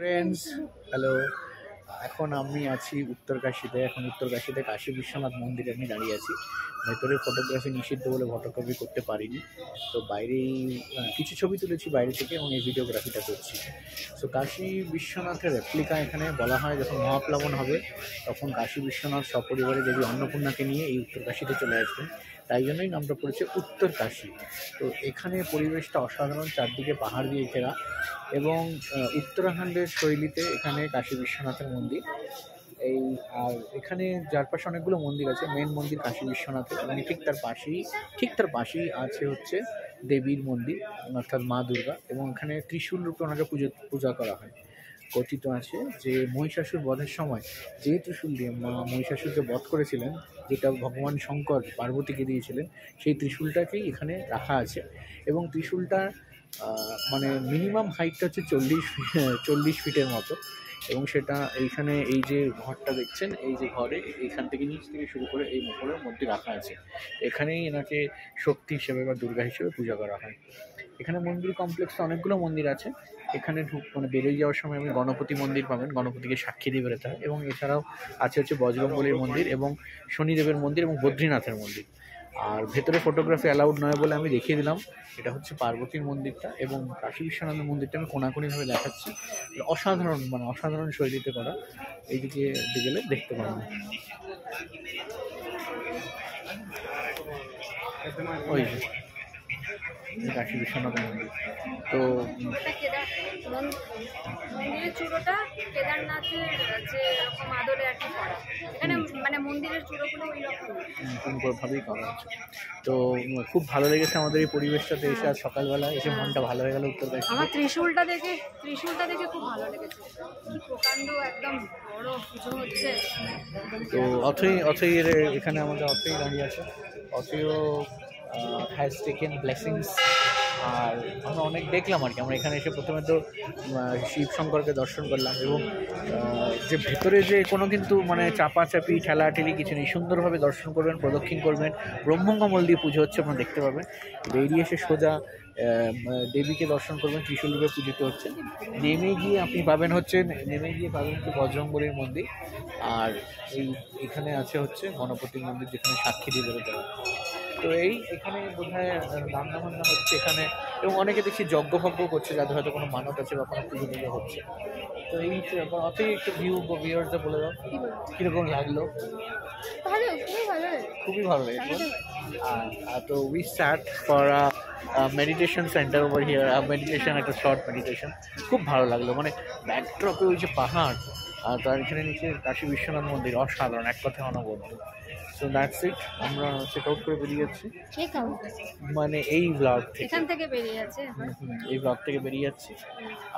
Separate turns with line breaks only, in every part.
Friends, hello. এখন আমি আছি উত্তরকাশীতে। এখন উত্তরকাশীতে কাশী বিশ্বনাথ মন্দিরে আমি দাঁড়িয়ে আছি। ভেতরে ফটোগ্রাফি নিষিদ্ধ বলে ফটোগ্রাফি করতে পারিনি, তো বাইরেই কিছু ছবি তুলেছি বাইরে থেকে এবং এই ভিডিওগ্রাফিটা করছি। সো কাশী বিশ্বনাথের রেপ্লিকা এখানে বলা হয় যখন মহাপ্লাবন হবে তখন কাশী বিশ্বনাথ সপরিবারে দেবী অন্নপূর্ণাকে নিয়ে এই উত্তরকাশীতে চলে আসবেন, তাই জন্যই নামটা পড়েছে উত্তরকাশী। তো এখানে পরিবেশটা অসাধারণ, চারদিকে পাহাড় দিয়ে ঘেরা এবং উত্তরাখণ্ডের শৈলীতে এখানে কাশী বিশ্বনাথের মন্দির। এই আর এখানে চারপাশে অনেকগুলো মন্দির আছে। মেন মন্দির কাশী বিশ্বনাথের এবং ঠিক তার পাশেই আছে হচ্ছে দেবীর মন্দির অর্থাৎ মা দুর্গা, এবং এখানে ত্রিশূল রূপে ওনাকে পূজা করা হয়। কথিত আছে যে মহিষাসুর বধের সময় যে ত্রিশূল দিয়ে মা মহিষাসুরকে বধ করেছিলেন, যেটা ভগবান শঙ্কর পার্বতীকে দিয়েছিলেন, সেই ত্রিশূলটাকেই এখানে রাখা আছে। এবং ত্রিশূলটা মানে মিনিমাম হাইটটা হচ্ছে 40 ফিটের মতো, এবং সেটা এইখানে এই যে ঘরটা দেখছেন, এই যে ঘরে এইখান থেকে নিচ থেকে শুরু করে এই মহলের মধ্যে রাখা আছে। এখানেই এনাকে শক্তি হিসেবে বা দুর্গা হিসেবে পূজা করা হয়। এখানে মন্দির কমপ্লেক্সে অনেকগুলো মন্দির আছে। এখানে বেরিয়ে যাওয়ার সময় আপনি গণপতি মন্দির পাবেন, গণপতিকে সাক্ষী দিয়ে বেরোতে হয়। এবং এছাড়াও আছে হচ্ছে বজরংবলীর মন্দির এবং শনিদেবের মন্দির এবং বদ্রীনাথের মন্দির। আর ভেতরে ফটোগ্রাফি অ্যালাউড নয় বলে আমি দেখিয়ে দিলাম। এটা হচ্ছে পার্বতীর মন্দিরটা, এবং কাশী বিশ্বনাথের মন্দিরটা আমি কোনাকুনিভাবে দেখাচ্ছি। অসাধারণ শৈলীতে করা। এইদিকে গেলে দেখতে পাবেন। ওই কাশী বিশ্বনাথ মন্দির। তো
মন্দিরের চূড়োটা কেদারনাথের যে রকম আদলে আর কি করা, এখানে মানে মন্দিরের চূড়োগুলো ওই
রকমভাবেই করা আছে। তো খুব ভালো লেগেছে আমাদের এই পরিবেশটাতে এসে। আজ সকালবেলা এসে মনটা ভালো হয়ে গেল উত্তরকাশী।
আমার ত্রিশূলটা দেখে খুব ভালো লেগেছে। প্রকাণ্ড একদম বড় পুজো হচ্ছে।
তো অথই এখানে আমাদের অথই দাঁড়িয়ে আছে। অথইও হ্যাজ টেকেন ব্লেসিংস। আর আমরা অনেক দেখলাম আর কি। আমরা এখানে এসে প্রথমে তো শিব শঙ্করকে দর্শন করলাম, এবং যে ভেতরে যে কোনো কিন্তু মানে চাপাচাপি ঠেলাঠেলি কিছু নেই। সুন্দরভাবে দর্শন করবেন, প্রদক্ষিণ করবেন, ব্রহ্মকমল দিয়ে পুজো হচ্ছে আপনারা দেখতে পাবেন। বেরিয়ে এসে সোজা দেবীকে দর্শন করবেন, ত্রিশূল রূপে পূজিত হচ্ছে। নেমে গিয়ে পাবেন হচ্ছে বজরংবলীর মন্দির। আর এখানে আছে হচ্ছে গণপতির মন্দির, যেখানে সাক্ষী দিয়ে বেরোতে হবে। তো এখানে বোধহয় রান্না বান্না হচ্ছে এখানে, এবং অনেকে দেখছি যজ্ঞ করছে, যাদের হয়তো কোনো মানত আছে বা কোনো পুজো হচ্ছে। তো অতই একটু ভিউয়ার্সে বলে দাও কীরকম লাগলো। খুবই ভালো লেগেছে। তো we start for meditation centre over here, meditation, একটা শর্ট মেডিটেশন। খুব ভালো লাগলো, মানে ব্যাকড্রপে ওই যে পাহাড়, আর তার এখানে নিচে কাশী বিশ্বনাথ মন্দির, অসাধারণ, এক কথায় অনবদ্য। So that's it. আমরা চেক আউট করে বেরিয়ে যাচ্ছি, মানে এই ব্লগ থেকে বেরিয়ে যাচ্ছে, এই ব্লগ থেকে বেরিয়ে যাচ্ছি।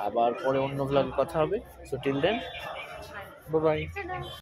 আবার পরে অন্য ব্লগে কথা হবে। So till then, bye by.